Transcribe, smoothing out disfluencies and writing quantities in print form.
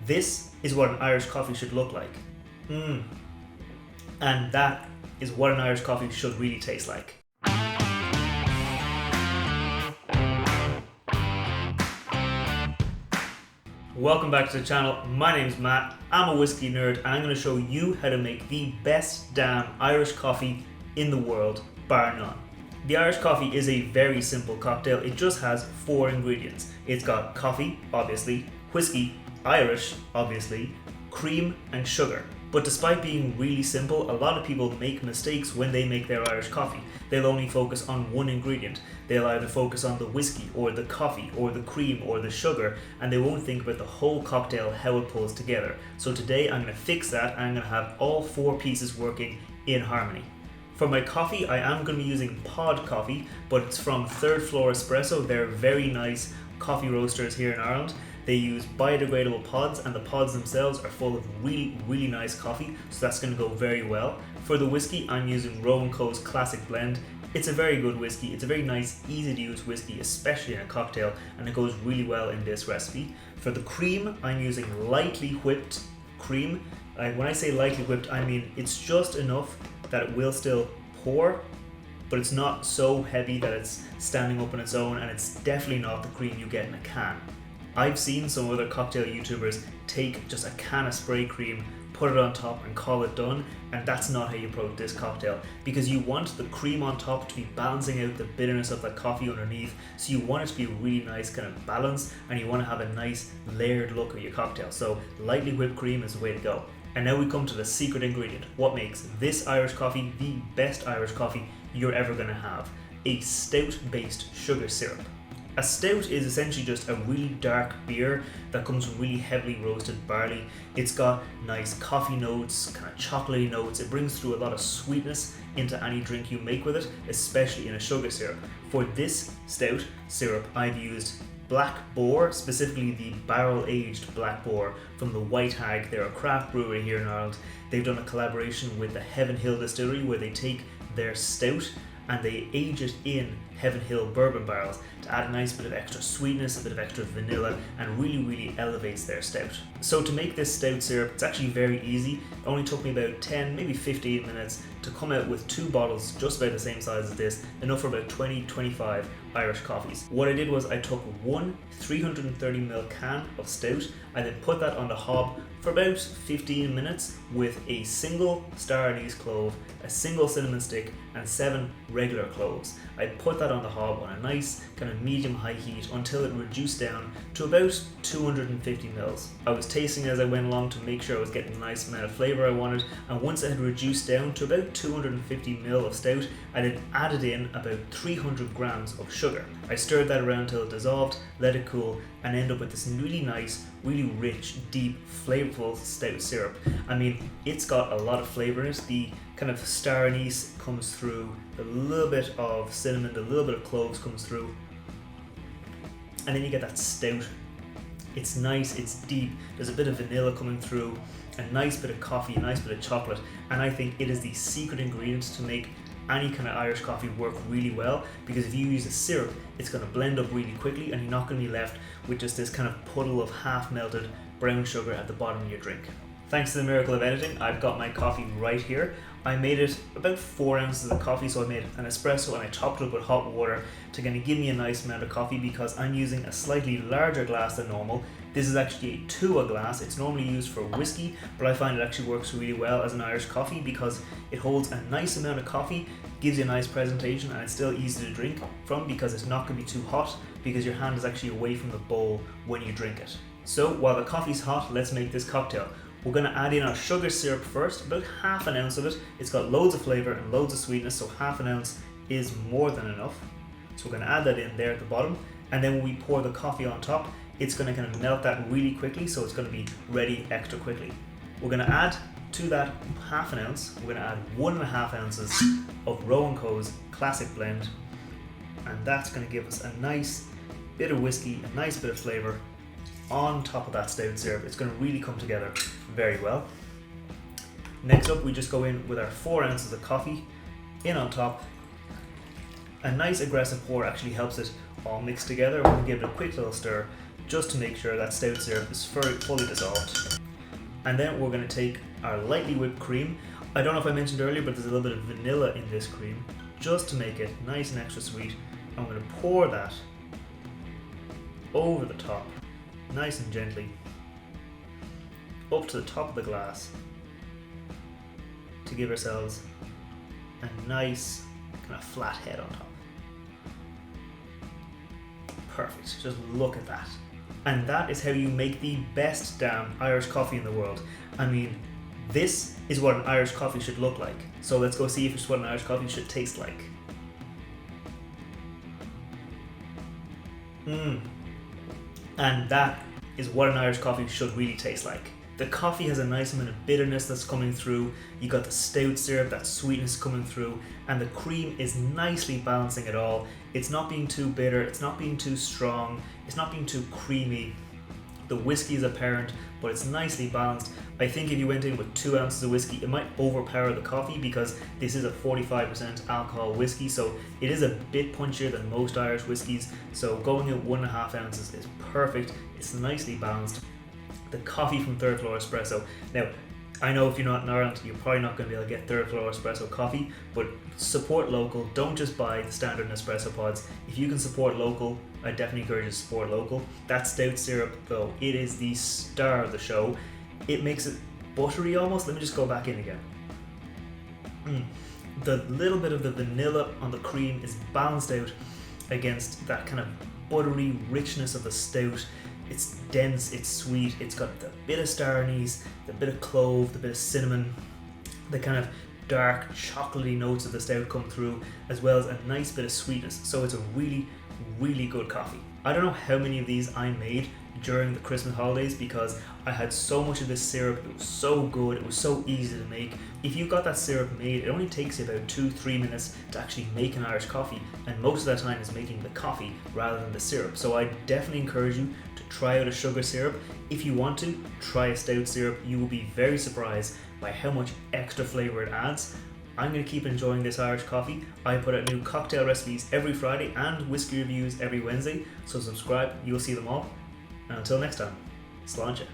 This is what an Irish coffee should look like. And that is what an Irish coffee should really taste like. Welcome back to the channel. My name's Matt. I'm a whiskey nerd and I'm going to show you how to make the best damn Irish coffee in the world, bar none. The Irish coffee is a very simple cocktail. It just has 4 ingredients. It's got coffee, obviously, whiskey, Irish, obviously, cream and sugar. But despite being really simple, a lot of people make mistakes when they make their Irish coffee. They'll only focus on one ingredient. They'll either focus on the whiskey or the coffee or the cream or the sugar, and they won't think about the whole cocktail, how it pulls together. So today I'm going to fix that and I'm going to have all 4 pieces working in harmony. For my coffee, I am going to be using pod coffee, but it's from Third Floor Espresso. They're very nice coffee roasters here in Ireland. They use biodegradable pods, and the pods themselves are full of really nice coffee, so that's going to go very well. For the whiskey, I'm using Roe Co's classic blend. It's a very good whiskey. It's a very nice, easy to use whiskey, especially in a cocktail, and it goes really well in this recipe. For the cream, I'm using lightly whipped cream. When I say lightly whipped, I mean it's just enough that it will still pour, but it's not so heavy that it's standing up on its own, and it's definitely not the cream you get in a can. I've seen some other cocktail YouTubers take just a can of spray cream, put it on top and call it done, and that's not how you approach this cocktail, because you want the cream on top to be balancing out the bitterness of that coffee underneath, so you want it to be a really nice kind of balance, and you want to have a nice layered look of your cocktail. So lightly whipped cream is the way to go. And now we come to the secret ingredient, what makes this Irish coffee the best Irish coffee you're ever going to have: a stout based sugar syrup. A stout is essentially just a really dark beer that comes from really heavily roasted barley. It's got nice coffee notes, kind of chocolatey notes. It brings through a lot of sweetness into any drink you make with it, especially in a sugar syrup. For this stout syrup, I've used Black Boar, specifically the barrel-aged Black Boar from the White Hag. They're a craft brewery here in Ireland. They've done a collaboration with the Heaven Hill distillery where they take their stout and they age it in Heaven Hill bourbon barrels to add a nice bit of extra sweetness, a bit of extra vanilla, and really elevates their stout. So to make this stout syrup, it's actually very easy. It only took me about 10, maybe 15 minutes to come out with 2 bottles just about the same size as this, enough for about 20-25 Irish coffees. What I did was I took one 330ml can of stout, I then put that on the hob for about 15 minutes with a single star anise clove, a single cinnamon stick, and 7 regular cloves. I put that on the hob on a nice kind of medium-high heat until it reduced down to about 250 mils. I was tasting as I went along to make sure I was getting the nice amount of flavour I wanted, and once it had reduced down to about 250 ml of stout, I then added in about 300 grams of sugar. I stirred that around till it dissolved, let it cool, and end up with this really nice, really rich, deep, flavorful stout syrup. I mean, it's got a lot of flavour in it. The kind of star anise comes through, a little bit of cinnamon, a little bit of cloves comes through, and then you get that stout. It's nice, it's deep, there's a bit of vanilla coming through, a nice bit of coffee, a nice bit of chocolate, and I think it is the secret ingredient to make any kind of Irish coffee work really well, because if you use a syrup, it's going to blend up really quickly and you're not going to be left with just this kind of puddle of half melted brown sugar at the bottom of your drink. Thanks to the miracle of editing, I've got my coffee right here. I made it about 4 ounces of coffee, so I made an espresso and I topped it up with hot water to kind of give me a nice amount of coffee, because I'm using a slightly larger glass than normal. This is actually a 2 glass. It's normally used for whiskey, but I find it actually works really well as an Irish coffee because it holds a nice amount of coffee, gives you a nice presentation, and it's still easy to drink from because it's not going to be too hot, because your hand is actually away from the bowl when you drink it. So while the coffee's hot, let's make this cocktail. We're going to add in our sugar syrup first, about half an ounce of it. It's got loads of flavour and loads of sweetness, so half an ounce is more than enough. So we're going to add that in there at the bottom, and then when we pour the coffee on top, it's going to kind of melt that really quickly, so it's going to be ready extra quickly. We're going to add to that half an ounce, we're going to add 1.5 ounces of Roe Co's classic blend, and that's going to give us a nice bit of whiskey, a nice bit of flavour on top of that stout syrup. It's going to really come together very well. Next up, we just go in with our 4 ounces of coffee in on top. A nice aggressive pour actually helps it all mix together. We'll give it a quick little stir, just to make sure that stout syrup is fully dissolved. And then we're going to take our lightly whipped cream. I don't know if I mentioned earlier, but there's a little bit of vanilla in this cream, just to make it nice and extra sweet. I'm going to pour that over the top, nice and gently, up to the top of the glass, to give ourselves a nice kind of flat head on top. Perfect, just look at that. And that is how you make the best damn Irish coffee in the world. I mean, this is what an Irish coffee should look like. So let's go see if it's what an Irish coffee should taste like. And that is what an Irish coffee should really taste like. The coffee has a nice amount of bitterness that's coming through. You got the stout syrup, that sweetness coming through, and the cream is nicely balancing it all. It's not being too bitter, it's not being too strong, it's not being too creamy. The whiskey is apparent, but it's nicely balanced. I think if you went in with 2 ounces of whiskey, it might overpower the coffee because this is a 45% alcohol whiskey, so it is a bit punchier than most Irish whiskies. So going in 1.5 ounces is perfect. It's nicely balanced. The coffee from Third Floor Espresso. Now, I know if you're not in Ireland, you're probably not going to be able to get Third Floor Espresso coffee, but support local. Don't just buy the standard Nespresso pods. If you can support local, I definitely encourage you to support local. That stout syrup, though, it is the star of the show. It makes it buttery almost. Let me just go back in again. The little bit of the vanilla on the cream is balanced out against that kind of buttery richness of the stout. It's dense, it's sweet, it's got the bit of star anise, the bit of clove, the bit of cinnamon, the kind of dark chocolatey notes of the stout come through, as well as a nice bit of sweetness. So it's a really, really good coffee. I don't know how many of these I made during the Christmas holidays because I had so much of this syrup. It was so good, it was so easy to make. If you got that syrup made, it only takes you about 2-3 minutes to actually make an Irish coffee, and most of that time is making the coffee rather than the syrup. So I definitely encourage you to try out a sugar syrup. If you want to, try a stout syrup. You will be very surprised by how much extra flavour it adds. I'm going to keep enjoying this Irish coffee. I put out new cocktail recipes every Friday and whiskey reviews every Wednesday, so subscribe, you'll see them all. And until next time, sláinte.